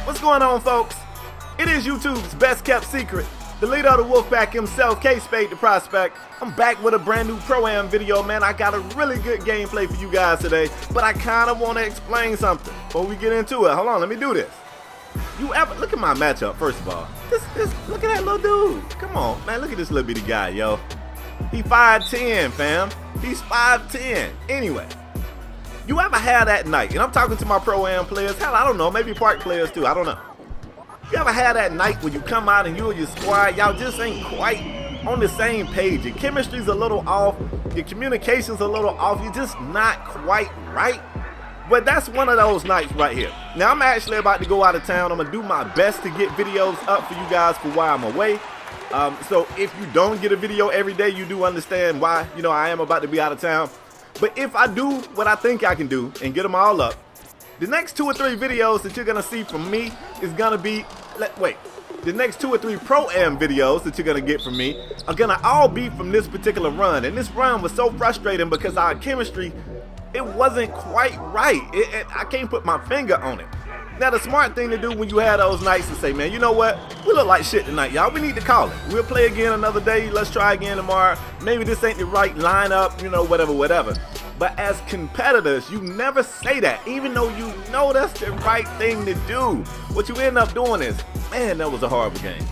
What's going on, folks? It is YouTube's best kept secret, the leader of the Wolfpack himself, KspadeTheProspect. I'm back with a brand new Pro-Am video, man. I got a really good gameplay for you guys today, but I kind of want to explain something before we get into it. Hold on, let me do this. You ever look at my matchup? First of all, look at that little dude. Come on, man, look at this little bitty guy, yo. He 5'10", fam. He's 5'10". Anyway, you ever had that night? And I'm talking to my Pro-Am players. Hell, I don't know, maybe park players too. I don't know. You ever had that night when you come out and you and your squad, y'all just ain't quite on the same page? Your chemistry's a little off, your communication's a little off, you're just not quite right? But that's one of those nights right here. Now, I'm actually about to go out of town. I'm going to do my best to get videos up for you guys for while I'm away. So if you don't get a video every day, you do understand why, I am about to be out of town. But if I do what I think I can do and get them all up, the next 2 or 3 videos that you're going to see from me is going to be, the next 2 or 3 Pro-Am videos that you're going to get from me are going to all be from this particular run. And this run was so frustrating because our chemistry, it wasn't quite right. I can't put my finger on it. Now, the smart thing to do when you have those nights is say, man, you know what? We look like shit tonight, y'all. We need to call it. We'll play again another day. Let's try again tomorrow. Maybe this ain't the right lineup, whatever. But as competitors, you never say that, even though you know that's the right thing to do. What you end up doing is, man, that was a horrible game.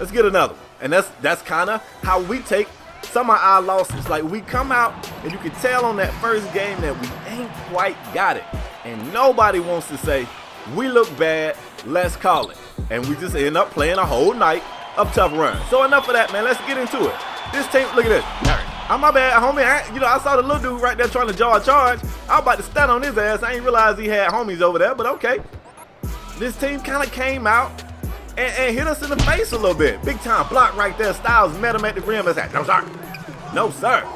Let's get another one. And that's kind of how we take some of our losses. Like, we come out, and you can tell on that first game that we ain't quite got it. And nobody wants to say, we look bad, let's call it. And we just end up playing a whole night of tough runs. So enough of that, man. Let's get into it. This team, look at this. All right. Oh, my bad, homie. I saw the little dude right there trying to draw a charge. I was about to stand on his ass. I ain't realized he had homies over there, but okay. This team kind of came out and hit us in the face a little bit. Big time block right there. Styles met him at the rim and said, no, sir. No, sir.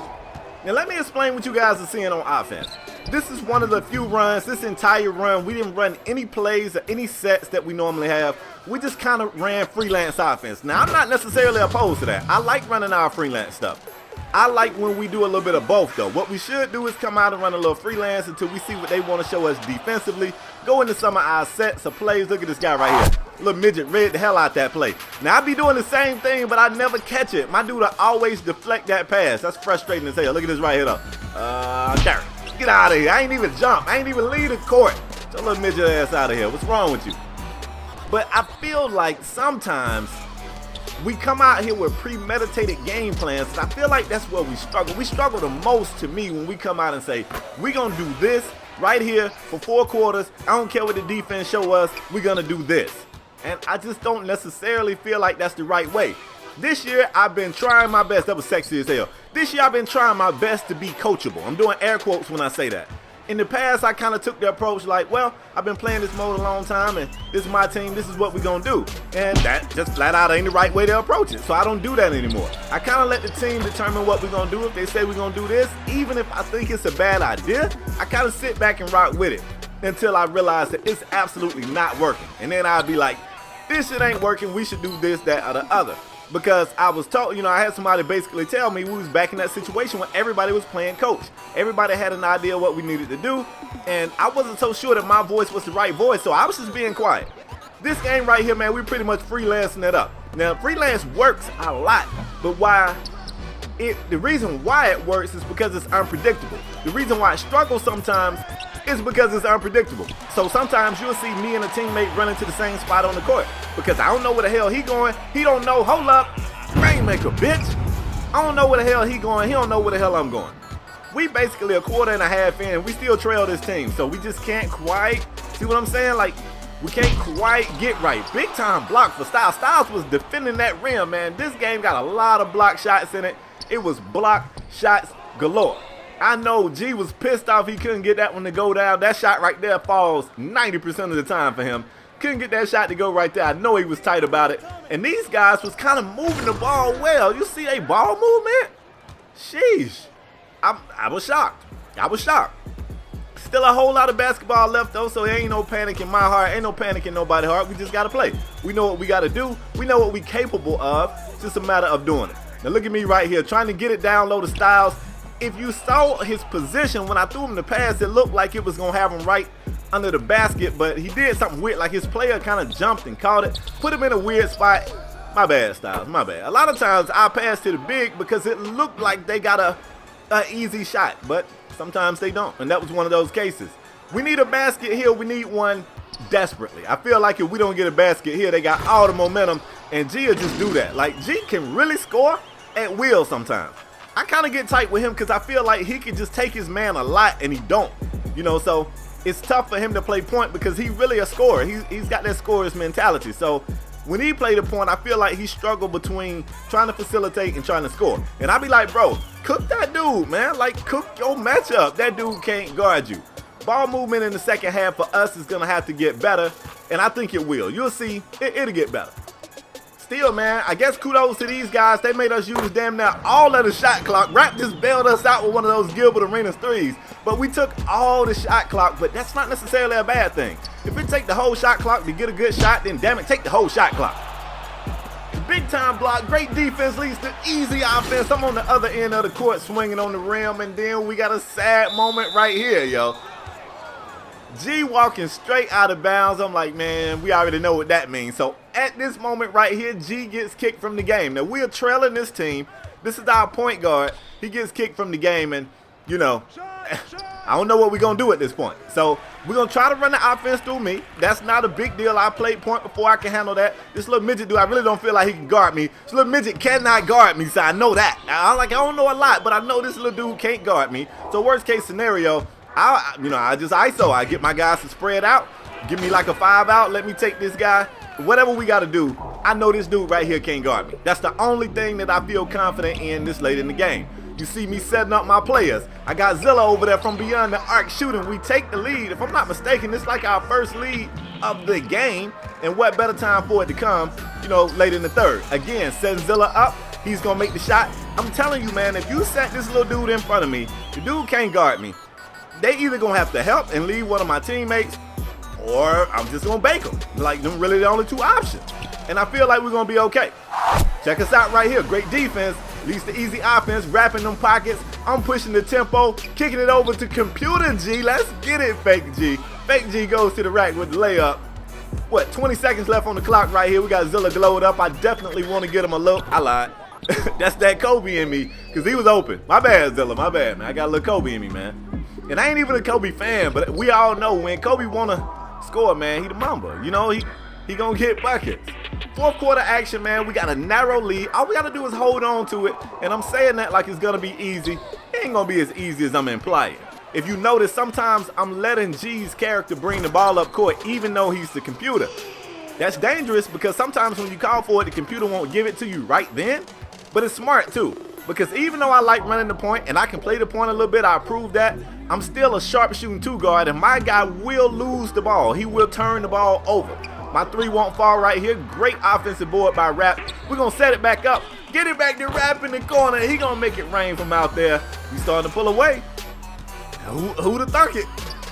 Now, let me explain what you guys are seeing on offense. This is one of the few runs, this entire run, we didn't run any plays or any sets that we normally have. We just kind of ran freelance offense. Now, I'm not necessarily opposed to that. I like running our freelance stuff. I like when we do a little bit of both, though. What we should do is come out and run a little freelance until we see what they want to show us defensively. Go into some of our sets of plays. Look at this guy right here. Little midget read the hell out that play. Now, I be doing the same thing, but I never catch it. My dude always deflect that pass. That's frustrating as hell. Look at this right here, though. Derek, get out of here. I ain't even jump. I ain't even leave the court. Get your little midget ass out of here. What's wrong with you? But I feel like sometimes we come out here with premeditated game plans, and I feel like that's where we struggle. We struggle the most, to me, when we come out and say, we're going to do this right here for 4 quarters. I don't care what the defense show us. We're going to do this. And I just don't necessarily feel like that's the right way. This year, I've been trying my best. That was sexy as hell. This year, I've been trying my best to be coachable. I'm doing air quotes when I say that. In the past, I kind of took the approach like, well, I've been playing this mode a long time, and this is my team, this is what we're going to do. And that just flat out ain't the right way to approach it, so I don't do that anymore. I kind of let the team determine what we're going to do. If they say we're going to do this, even if I think it's a bad idea, I kind of sit back and rock with it until I realize that it's absolutely not working. And then I'll be like, this shit ain't working, we should do this, that, or the other. Because I was told, I had somebody basically tell me we was back in that situation when everybody was playing coach. Everybody had an idea what we needed to do, and I wasn't so sure that my voice was the right voice, so I was just being quiet. This game right here, man, we're pretty much freelancing it up. Now, freelance works a lot, but the reason why it works is because it's unpredictable. The reason why it struggles sometimes is because it's unpredictable. So sometimes you'll see me and a teammate running to the same spot on the court because I don't know where the hell he going. He don't know. Hold up. Rainmaker, bitch. I don't know where the hell he going. He don't know where the hell I'm going. We basically a quarter and a half in. We still trail this team. So we just can't quite, see what I'm saying? Like, we can't quite get right. Big time block for Styles. Styles was defending that rim, man. This game got a lot of block shots in it. It was block shots galore. I know G was pissed off he couldn't get that one to go down. That shot right there falls 90% of the time for him. Couldn't get that shot to go right there. I know he was tight about it. And these guys was kind of moving the ball well. You see a ball movement? Sheesh. I was shocked. Still a whole lot of basketball left though, so there ain't no panic in my heart, ain't no panic in nobody's heart. We just gotta play. We know what we gotta do. We know what we capable of. It's just a matter of doing it. Now look at me right here, trying to get it down low to Styles. If you saw his position when I threw him the pass, it looked like it was gonna have him right under the basket, but he did something weird, like his player kind of jumped and caught it, put him in a weird spot. My bad, Styles, my bad. A lot of times I pass to the big because it looked like they got a easy shot, but sometimes they don't, and that was one of those cases. We need a basket here. We need one desperately. I feel like if we don't get a basket here, they got all the momentum, and G will just do that. Like, G can really score at will sometimes. I kind of get tight with him because I feel like he can just take his man a lot, and he don't. You know, so it's tough for him to play point because he really a scorer. He's got that scorer's mentality. So when he played the point, I feel like he struggled between trying to facilitate and trying to score. And I be like, bro, cook that dude, man. Like, cook your matchup. That dude can't guard you. Ball movement in the second half for us is going to have to get better, and I think it will. You'll see, it'll get better. Still, man, I guess kudos to these guys. They made us use damn near all of the shot clock. Rap just bailed us out with one of those Gilbert Arenas threes. But we took all the shot clock, but that's not necessarily a bad thing. If it take the whole shot clock to get a good shot, then damn it, take the whole shot clock. Big time block, great defense leads to easy offense. I'm on the other end of the court swinging on the rim, and then we got a sad moment right here, yo. G walking straight out of bounds. I'm like, man, we already know what that means. So at this moment right here, G gets kicked from the game. Now, we're trailing this team. This is our point guard. He gets kicked from the game, and, you know, I don't know what we're going to do at this point. So we're going to try to run the offense through me. That's not a big deal. I played point before. I can handle that. This little midget dude, I really don't feel like he can guard me. This little midget cannot guard me, so I know that. I don't know a lot, but I know this little dude can't guard me. So worst case scenario, I just ISO. I get my guys to spread out, give me like a 5 out, let me take this guy. Whatever we got to do, I know this dude right here can't guard me. That's the only thing that I feel confident in this late in the game. You see me setting up my players. I got Zilla over there from beyond the arc shooting. We take the lead. If I'm not mistaken, it's like our first lead of the game. And what better time for it to come, you know, late in the third. Again, setting Zilla up. He's going to make the shot. I'm telling you, man, if you set this little dude in front of me, the dude can't guard me. They either gonna have to help and leave one of my teammates, or I'm just gonna bake them. Like, them really the only two options. And I feel like we're gonna be okay. Check us out right here. Great defense leads to easy offense, wrapping them pockets. I'm pushing the tempo, kicking it over to Computer G. Let's get it, Fake G. Fake G goes to the rack with the layup. What, 20 seconds left on the clock right here. We got Zilla glowed up. I definitely want to get him a look. I lied. That's that Kobe in me, because he was open. My bad, Zilla. My bad, man. I got a little Kobe in me, man. And I ain't even a Kobe fan, but we all know when Kobe wanna score, man, he the Mamba. You know, he gonna get buckets. Fourth quarter action, man. We got a narrow lead. All we gotta do is hold on to it. And I'm saying that like it's gonna be easy. It ain't gonna be as easy as I'm implying. If you notice, sometimes I'm letting G's character bring the ball up court, even though he's the computer. That's dangerous because sometimes when you call for it, the computer won't give it to you right then. But it's smart too. Because even though I like running the point and I can play the point a little bit, I prove that, I'm still a sharp shooting two guard, and my guy will lose the ball. He will turn the ball over. My three won't fall right here. Great offensive board by Rap. We're going to set it back up. Get it back to Rap in the corner. He going to make it rain from out there. We starting to pull away. Who'd have thunk it?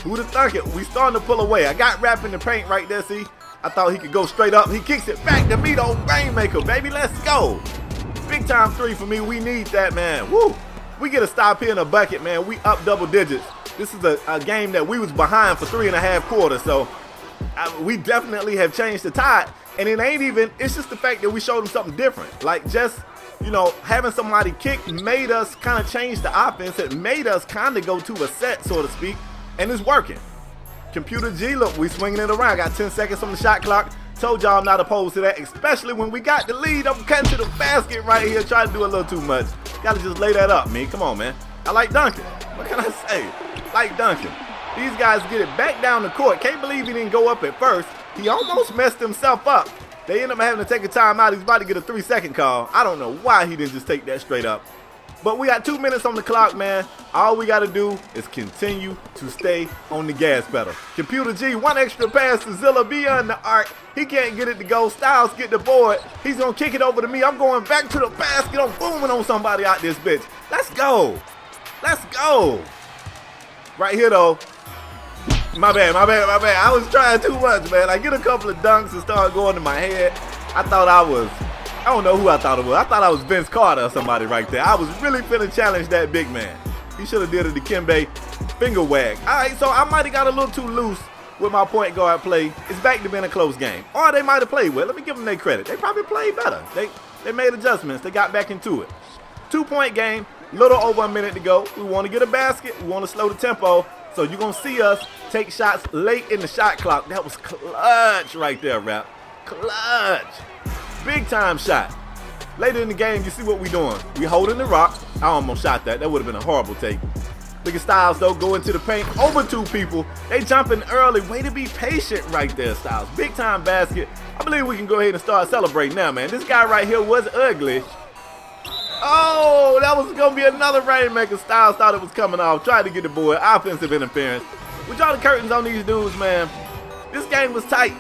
Who'd have thunk it? We starting to pull away. I got Rap in the paint right there, see? I thought he could go straight up. He kicks it back to me, though. Rainmaker, baby. Let's go. Big time three for me. We need that, man. Woo! We get a stop here in a bucket, man. We up double digits. This is a game that we was behind for 3.5 quarters, so we definitely have changed the tide. And it ain't even, it's just the fact that we showed them something different. Like, just, you know, having somebody kick made us kind of change the offense. It made us kind of go to a set, so to speak, and it's working. Computer G, look, we swinging it around. Got 10 seconds on the shot clock. Told y'all I'm not opposed to that, especially when we got the lead. I'm cutting to the basket right here, trying to do a little too much. Gotta just lay that up, man. Come on, man. I like dunking. What can I say? Like dunking. These guys get it back down the court. Can't believe he didn't go up at first. He almost messed himself up. They end up having to take a timeout. He's about to get a 3-second call. I don't know why he didn't just take that straight up. But we got 2 minutes on the clock, man. All we got to do is continue to stay on the gas pedal. Computer G, one extra pass to Zilla beyond the arc. He can't get it to go. Styles get the board. He's going to kick it over to me. I'm going back to the basket. I'm booming on somebody out this bitch. Let's go. Let's go. Right here, though. My bad. I was trying too much, man. I get a couple of dunks and start going to my head. I don't know who I thought it was. I thought I was Vince Carter or somebody right there. I was really finna challenge that big man. He should have did a Dikembe finger wag. All right, so I might have got a little too loose with my point guard play. It's back to being a close game. Or they might have played well. Let me give them their credit. They probably played better. They made adjustments. They got back into it. 2-point game, little over a minute to go. We want to get a basket. We want to slow the tempo. So you're going to see us take shots late in the shot clock. That was clutch right there, Rap. Clutch. Big time shot. Later in the game, you see what we doing. We holding the rock. I almost shot that. That would have been a horrible take. Look at Styles, though, go into the paint over 2 people. They jumping early. Way to be patient right there, Styles. Big time basket. I believe we can go ahead and start celebrating now, man. This guy right here was ugly. Oh, that was going to be another rainmaker. Styles thought it was coming off. Tried to get the board. Offensive interference. We draw the curtains on these dudes, man. This game was tight.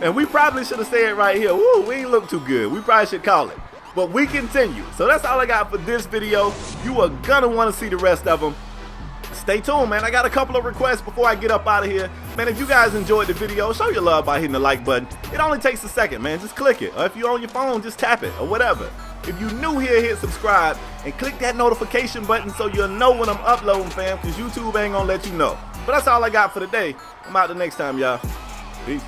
And we probably should have said right here, woo, we ain't look too good. We probably should call it. But we continue. So that's all I got for this video. You are going to want to see the rest of them. Stay tuned, man. I got a couple of requests before I get up out of here. Man, if you guys enjoyed the video, show your love by hitting the like button. It only takes a second, man. Just click it. Or if you're on your phone, just tap it or whatever. If you're new here, hit subscribe and click that notification button so you'll know when I'm uploading, fam, because YouTube ain't going to let you know. But that's all I got for today. I'm out the next time, y'all. Peace.